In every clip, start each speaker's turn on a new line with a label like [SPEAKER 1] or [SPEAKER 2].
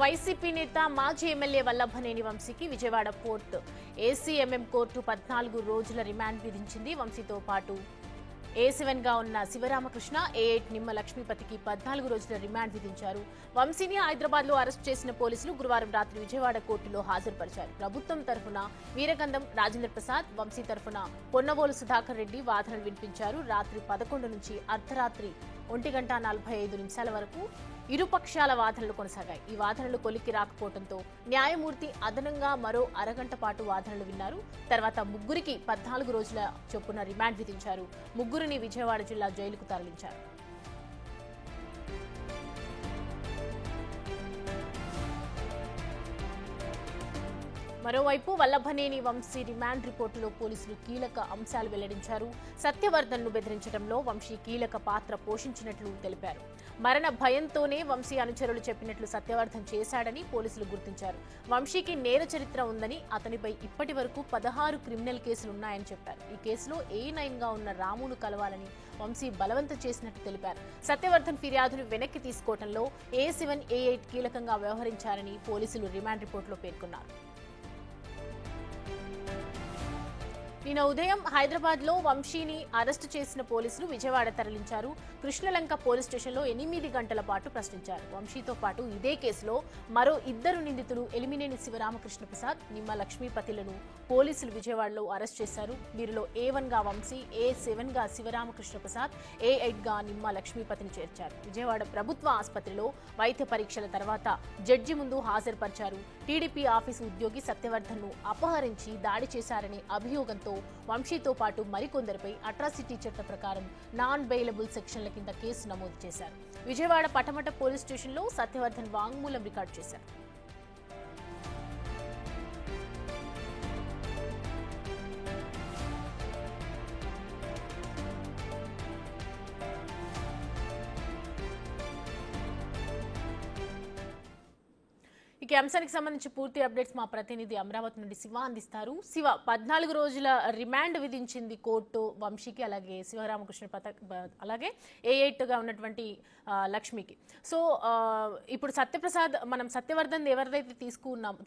[SPEAKER 1] YCP నేత మాజీ MLA Vallabhaneni వంశీకి విజయవాడ పోర్టు ఏసీఎంఎం కోర్టు 14 రోజుల రిమాండ్ విధించింది. వంశీతో పాటు A7 గా ఉన్న శివరామకృష్ణ, A8 నిమ్మ లక్ష్మీపతికి 14 రోజుల రిమాండ్ విధించారు. వంశీని హైదరాబాద్ లో అరెస్ట్ చేసిన పోలీసులు గురువారం రాత్రి విజయవాడ కోర్టులో హాజరుపరిచారు. ప్రభుత్వం తరఫున వీరగంధం రాజేంద్ర ప్రసాద్, వంశీ తరఫున పొన్నవోలు సుధాకర్ రెడ్డి వాదనలు వినిపించారు. రాత్రి 11 నుంచి అర్ధరాత్రి 1:45 వరకు ఇరుపక్షాల వాదనలు కొనసాగాయి. ఈ వాదనలు కొలిక్కి రాకపోవడంతో న్యాయమూర్తి అదనంగా మరో అరగంట పాటు వాదనలు విన్నారు. తర్వాత ముగ్గురికి 14 రోజుల చొప్పున రిమాండ్ విధించారు. ముగ్గురిని విజయవాడ జిల్లా జైలుకు తరలించారు. మరోవైపు వల్లభనేని వంశీ రిమాండ్ రిపోర్టులో పోలీసులు కీలక అంశాలు వెల్లడించారు. సత్యవర్ధన్ ను బెదిరించడంలో వంశీ కీలక పాత్ర పోషించినట్లు తెలిపారు. మరణ భయంతోనే వంశీ అనుచరులు చెప్పినట్లు సత్యవర్ధన్ చేశాడని పోలీసులు గుర్తించారు. వంశీకి నేర చరిత్ర ఉందని, అతనిపై ఇప్పటి వరకు 16 క్రిమినల్ కేసులున్నాయని చెప్పారు. ఈ కేసులో A9 గా ఉన్న రామును కలవాలని వంశీ బలవంతం చేసినట్టు తెలిపారు. సత్యవర్ధన్ ఫిర్యాదును వెనక్కి తీసుకోవడంలో A7, A8 కీలకంగా వ్యవహరించారని పోలీసులు రిమాండ్ రిపోర్టులో పేర్కొన్నారు. నిన్న ఉదయం హైదరాబాద్ లో వంశీని అరెస్టు చేసిన పోలీసులు విజయవాడ తరలించారు. కృష్ణలంక పోలీస్ స్టేషన్లో 8 గంటల పాటు ప్రశ్నించారు. వంశీతో పాటు ఇదే కేసులో మరో 2 నిందితులు ఎలిమినేని శివరామకృష్ణ ప్రసాద్, నిమ్మ లక్ష్మీపతిలను పోలీసులు విజయవాడలో అరెస్ట్ చేశారు. వీరిలో A1 గా వంశీ, A7 గా శివరామకృష్ణ ప్రసాద్, A8 గా నిమ్మ లక్ష్మీపతిని చేర్చారు. విజయవాడ ప్రభుత్వ ఆసుపత్రిలో వైద్య పరీక్షల తర్వాత జడ్జి ముందు హాజరుపరిచారు. టీడీపీ ఆఫీసు ఉద్యోగి సత్యవర్ధన్ ను అపహరించి దాడి చేశారనే అభియోగంతో వంశీతో పాటు మరికొందరిపై అట్రాసిటీ చట్ట ప్రకారం నాన్ బెయిలబుల్ సెక్షన్ల కింద కేసు నమోదు చేశారు. విజయవాడ పటమట పోలీస్ స్టేషన్లో సత్యవర్ధన్ వాంగ్మూలం రికార్డు చేశారు. ఈ అంశానికి సంబంధించి పూర్తి అప్డేట్స్ మా ప్రతినిధి అమరావతి నుండి శివ అందిస్తారు. శివ, 14 రోజుల రిమాండ్ విధించింది కోర్టు వంశీకి, అలాగే శివరామకృష్ణ అలాగే A8 గా ఉన్నటువంటి లక్ష్మికి. సో ఇప్పుడు మనం సత్యవర్ధన్ ఎవరిదైతే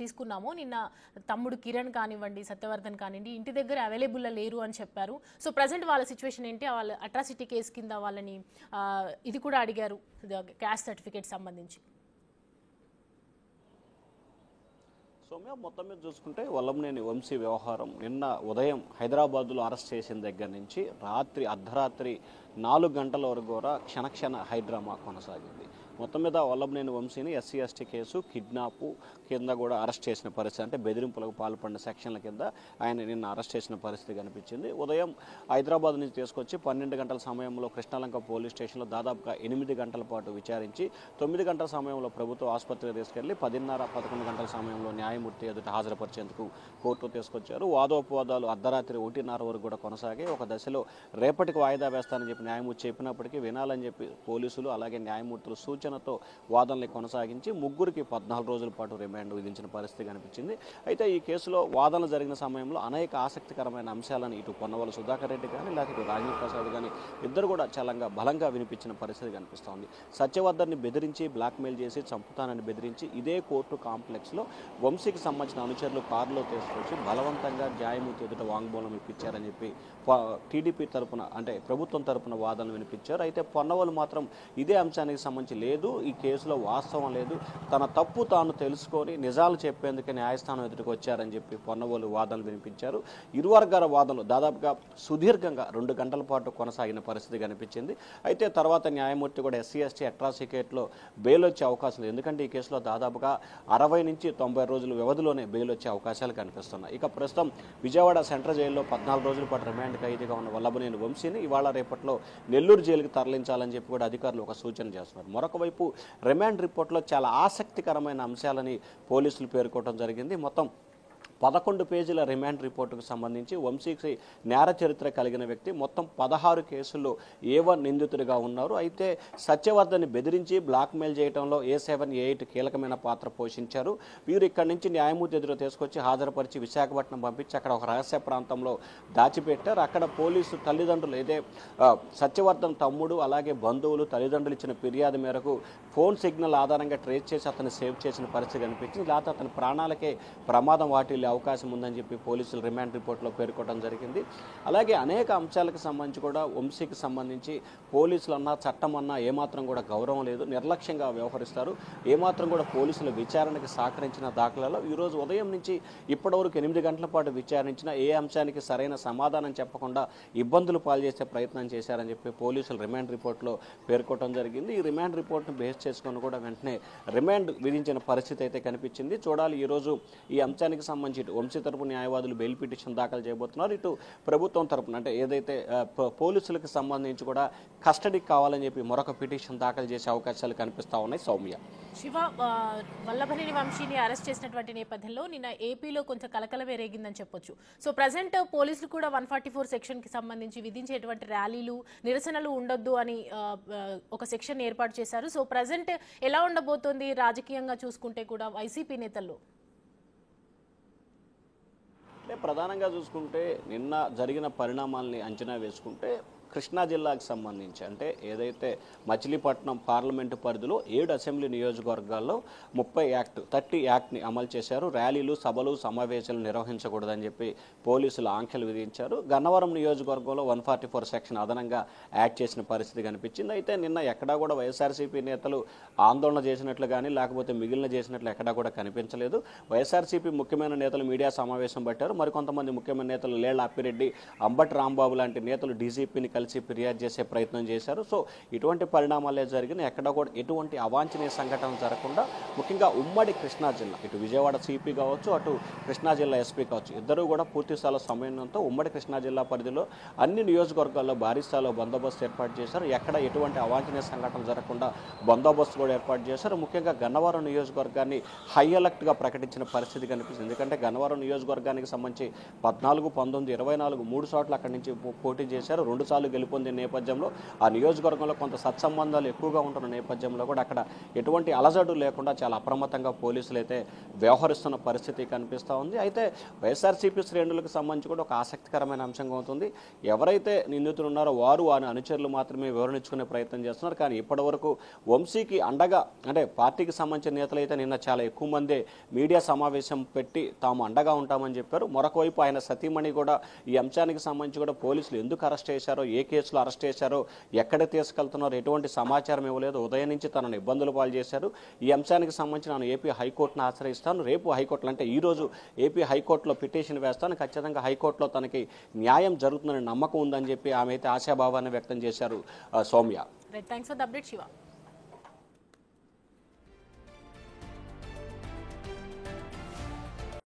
[SPEAKER 1] తీసుకున్నామో నిన్న తమ్ముడు కిరణ్ కానివ్వండి, సత్యవర్ధన్ కానివ్వండి, ఇంటి దగ్గర అవైలబుల్ లేరు అని చెప్పారు. సో ప్రజెంట్ వాళ్ళ సిచ్యువేషన్ ఏంటి? వాళ్ళ అట్రాసిటీ కేసు కింద వాళ్ళని ఇది కూడా అడిగారు, క్యాస్ట్ సర్టిఫికేట్ సంబంధించి.
[SPEAKER 2] సౌమ్య, మొత్తం మీద చూసుకుంటే వల్లభనేని వంశీ వ్యవహారం నిన్న ఉదయం హైదరాబాద్లో అరెస్ట్ చేసిన దగ్గర నుంచి అర్ధరాత్రి 4 గంటల వరకు కూడా క్షణక్షణ హైడ్రామా కొనసాగింది. మొత్తం మీద వల్లభనేని వంశీని SC ST కేసు, కిడ్నాప్ కింద కూడా అరెస్ట్ చేసిన పరిస్థితి, అంటే బెదిరింపులకు పాల్పడిన సెక్షన్ల కింద ఆయన నిన్న అరెస్ట్ చేసిన పరిస్థితి కనిపించింది. ఉదయం హైదరాబాద్ నుంచి తీసుకొచ్చి 12 గంటల సమయంలో కృష్ణలంక పోలీస్ స్టేషన్లో దాదాపుగా 8 గంటల పాటు విచారించి 9 గంటల సమయంలో ప్రభుత్వ ఆసుపత్రికి తీసుకెళ్లి 10:30-11 గంటల సమయంలో న్యాయమూర్తి ఎదుట హాజరుపరిచేందుకు కోర్టు తీసుకొచ్చారు. వాదోపవాదాలు అర్ధరాత్రి 1:30 వరకు కూడా కొనసాగాయి. ఒక దశలో రేపటికి వాయిదా వేస్తానని చెప్పి న్యాయమూర్తి చెప్పినప్పటికీ వినాలని చెప్పి పోలీసులు అలాగే న్యాయమూర్తులు సూచనతో వాదనలు కొనసాగించి ముగ్గురికి 14 రోజుల పాటు రిమాండ్ విధించిన పరిస్థితి కనిపించింది. అయితే ఈ కేసులో వాదనలు జరిగిన సమయంలో అనేక ఆసక్తికరమైన అంశాలను ఇటు పొన్నవోలు సుధాకర్ రెడ్డి కానీ లేకపోతే ఇటు రాజేంద్ర ప్రసాద్ కానీ ఇద్దరు కూడా చాలా బలంగా వినిపించిన పరిస్థితి కనిపిస్తోంది. సత్యవర్ధన్ని బెదిరించి బ్లాక్మెయిల్ చేసి చంపుతానని బెదిరించి ఇదే కోర్టు కాంప్లెక్స్లో వంశీకి సంబంధించిన అనుచరులు కారులో తీసుకొచ్చి బలవంతంగా న్యాయమూర్తి ఎదుట వాంగ్మూలం ఇప్పించారని చెప్పి టీడీపీ తరపున, అంటే ప్రభుత్వం తరపున వాదనలు వినిపించారు. అయితే పొన్నవోలు మాత్రం ఇదే అంశానికి సంబంధించి లేదు, ఈ కేసులో వాస్తవం లేదు, తన తప్పు తాను తెలుసుకొని నిజాలు చెప్పేందుకే న్యాయస్థానం ఎదుటికి వచ్చారని చెప్పి పొన్నవోలు వాదనలు వినిపించారు. ఇరు వర్గాల వాదనలు దాదాపుగా సుదీర్ఘంగా 2 గంటల పాటు కొనసాగిన పరిస్థితి కనిపించింది. అయితే తర్వాత న్యాయమూర్తి కూడా SC ST అట్రాసిటీలో బెయిల్ వచ్చే అవకాశం లేదు, ఎందుకంటే ఈ కేసులో దాదాపుగా 60 నుంచి 90 రోజుల వ్యవధిలోనే బెయిల్ వచ్చే అవకాశాలు కనిపిస్తున్నాయి. ఇక ప్రస్తుతం విజయవాడ సెంట్రల్ జైల్లో 14 రోజుల పాటు రిమాండ్ ఖైదీగా ఉన్న వల్లభనేని వంశీని ఇవాళ రేపట్లో నెల్లూరు జైలుకి తరలించాలని చెప్పి కూడా అధికారులు ఒక సూచన చేస్తున్నారు. మరొక వైపు రిమాండ్ రిపోర్ట్లో చాలా ఆసక్తికరమైన అంశాలని పోలీసులు పేర్కొనడం జరిగింది. మొత్తం 11 పేజీల రిమాండ్ రిపోర్టుకు సంబంధించి వంశీకి నేర చరిత్ర కలిగిన వ్యక్తి, మొత్తం 16 కేసుల్లో A1 నిందితుడిగా ఉన్నారు. అయితే సత్యవర్ధన్ని బెదిరించి బ్లాక్మెయిల్ చేయడంలో A7, A8 కీలకమైన పాత్ర పోషించారు. వీరు ఇక్కడి నుంచి న్యాయమూర్తి ఎదురు తీసుకొచ్చి హాజరుపరిచి విశాఖపట్నం పంపించి అక్కడ ఒక రహస్య ప్రాంతంలో దాచిపెట్టారు. అక్కడ పోలీసు తల్లిదండ్రులు సత్యవర్ధన్ తమ్ముడు అలాగే బంధువులు తల్లిదండ్రులు ఇచ్చిన ఫిర్యాదు మేరకు ఫోన్ సిగ్నల్ ఆధారంగా ట్రేస్ చేసి అతను సేవ్ చేసిన పరిస్థితి కనిపించింది. లేకపోతే అతని ప్రాణాలకే ప్రమాదం వాటిల్లే అవకాశం ఉందని చెప్పి పోలీసులు రిమాండ్ రిపోర్ట్లో పేర్కొనడం జరిగింది. అలాగే అనేక అంశాలకు సంబంధించి కూడా వంశీకి సంబంధించి పోలీసులు అన్నా చట్టం అన్నా ఏమాత్రం కూడా గౌరవం లేదు, నిర్లక్ష్యంగా వ్యవహరిస్తారు. ఏమాత్రం కూడా పోలీసుల విచారణకు సహకరించిన దాఖలాలో ఈరోజు ఉదయం నుంచి ఇప్పటివరకు 8 గంటల పాటు విచారించిన ఏ అంశానికి సరైన సమాధానం చెప్పకుండా ఇబ్బందులు పాల్చేసే ప్రయత్నం చేశారని చెప్పి పోలీసులు రిమాండ్ రిపోర్ట్లో పేర్కొనడం జరిగింది. ఈ రిమాండ్ రిపోర్ట్ను బేస్ చేసుకొని కూడా వెంటనే రిమాండ్ విధించిన పరిస్థితి అయితే కనిపించింది. చూడాలి ఈరోజు ఈ అంశానికి సంబంధించి వంశీ తరపు న్యాయవాదులు బెయిల్ పిటిషన్ దాఖలు చేయబోతున్నారు. ఇటు ప్రభుత్వం తరపున అంటే ఏదైతే పోలీసులకు సంబంధించి కూడా కస్టడీకి కావాలని చెప్పి మరొక పిటిషన్ దాఖలు చేసే అవకాశాలు కనిపిస్తా ఉన్నాయి. సౌమ్య,
[SPEAKER 1] శివ, వల్లభనేని వంశీని అరెస్ట్ చేసినటువంటి నేపథ్యంలో నిన్న ఏపీలో కొంచెం కలకలమే రేగిందని చెప్పొచ్చు. సో ప్రజెంట్ పోలీసులు కూడా 144 సెక్షన్ కి సంబంధించి విధించేటువంటి ర్యాలీలు నిరసనలు ఉండొద్దు అని ఒక సెక్షన్ ఏర్పాటు చేశారు. సో ప్రజెంట్ ఎలా ఉండబోతోంది రాజకీయంగా చూసుకుంటే కూడా వైసీపీ నేతల్లో?
[SPEAKER 2] ప్రధానంగా చూసుకుంటే నిన్న జరిగిన పరిణామాలని అంచనా వేసుకుంటే కృష్ణా జిల్లాకు సంబంధించి అంటే ఏదైతే మచిలీపట్నం పార్లమెంటు పరిధిలో 7 అసెంబ్లీ నియోజకవర్గాల్లో 30 యాక్ట్ని అమలు చేశారు. ర్యాలీలు, సభలు, సమావేశాలు నిర్వహించకూడదని చెప్పి పోలీసులు ఆంక్షలు విధించారు. గన్నవరం నియోజకవర్గంలో 144 సెక్షన్ అదనంగా యాడ్ చేసిన పరిస్థితి కనిపించింది. అయితే నిన్న ఎక్కడా కూడా వైఎస్ఆర్సీపీ నేతలు ఆందోళన చేసినట్లు కానీ లేకపోతే మిగిలిన చేసినట్లు ఎక్కడా కూడా కనిపించలేదు. వైఎస్ఆర్సీపీ ముఖ్యమైన నేతలు మీడియా సమావేశం పెట్టారు. మరికొంతమంది ముఖ్యమైన నేతలు లేళ్ల అప్పిరెడ్డి, అంబటి రాంబాబు లాంటి నేతలు డీజీపీని కలిసి ఫిర్యాదు చేసే ప్రయత్నం చేశారు. సో ఇటువంటి పరిణామాలే జరిగిన ఎక్కడ కూడా ఎటువంటి అవాంఛనీయ సంఘటన జరగకుండా ముఖ్యంగా ఉమ్మడి కృష్ణా జిల్లా ఇటు విజయవాడ సిపి కావచ్చు అటు కృష్ణా జిల్లా ఎస్పీ కావచ్చు ఇద్దరు కూడా పూర్తిస్థాయిలో సమన్వయంతో ఉమ్మడి కృష్ణా జిల్లా పరిధిలో అన్ని నియోజకవర్గాల్లో భారీ స్థాయిలో బందోబస్తు ఏర్పాటు చేశారు. ఎక్కడ ఎటువంటి అవాంఛనీయ సంఘటన జరగకుండా బందోబస్తు కూడా ఏర్పాటు చేశారు. ముఖ్యంగా గన్నవరం నియోజకవర్గాన్ని హై అలర్ట్గా ప్రకటించిన పరిస్థితి కనిపిస్తుంది. ఎందుకంటే గన్నవరం నియోజకవర్గానికి సంబంధించి 14, 19, 24 3 చోట్ల అక్కడి నుంచి పోటీ చేశారు. 2 సార్లు గెలుపొందిన నేపథ్యంలో ఆ నియోజకవర్గంలో కొంత సత్సంబంధాలు ఎక్కువగా ఉంటున్న నేపథ్యంలో కూడా అక్కడ ఎటువంటి అలజడు లేకుండా చాలా అప్రమత్తంగా పోలీసులు అయితే వ్యవహరిస్తున్న పరిస్థితి కనిపిస్తూ ఉంది. అయితే వైఎస్ఆర్సీపీ శ్రేణులకు సంబంధించి కూడా ఒక ఆసక్తికరమైన అంశంగా ఉంటుంది. ఎవరైతే నిందితులు ఉన్నారో వారు వారి అనుచరులు మాత్రమే వివరించుకునే ప్రయత్నం చేస్తున్నారు. కానీ ఇప్పటివరకు వంశీకి అండగా అంటే పార్టీకి సంబంధించిన నేతలు అయితే నిన్న చాలా ఎక్కువ మందే మీడియా సమావేశం పెట్టి తాము అండగా ఉంటామని చెప్పారు. మరొక వైపు ఆయన సతీమణి కూడా ఈ అంశానికి సంబంధించి కూడా పోలీసులు ఎందుకు అరెస్ట్ చేశారో, ఏ కేసులో అరెస్ట్ చేశారో, ఎక్కడ తీసుకెళ్తున్నారో ఎటువంటి సమాచారం ఇవ్వలేదు. ఉదయం నుంచి తనను ఇబ్బందులు పాలు చేశారు. ఈ అంశానికి సంబంధించి నేను ఏపీ హైకోర్టును ఆశ్రయిస్తాను. రేపు హైకోర్టులో అంటే ఈరోజు ఏపీ హైకోర్టులో పిటిషన్ వేస్తాను. ఖచ్చితంగా హైకోర్టులో తనకి న్యాయం జరుగుతుందని నమ్మకం ఉందని చెప్పి ఆమె అయితే ఆశాభావాన్ని వ్యక్తం చేశారు. Soumya,
[SPEAKER 1] thanks for the update Shiva.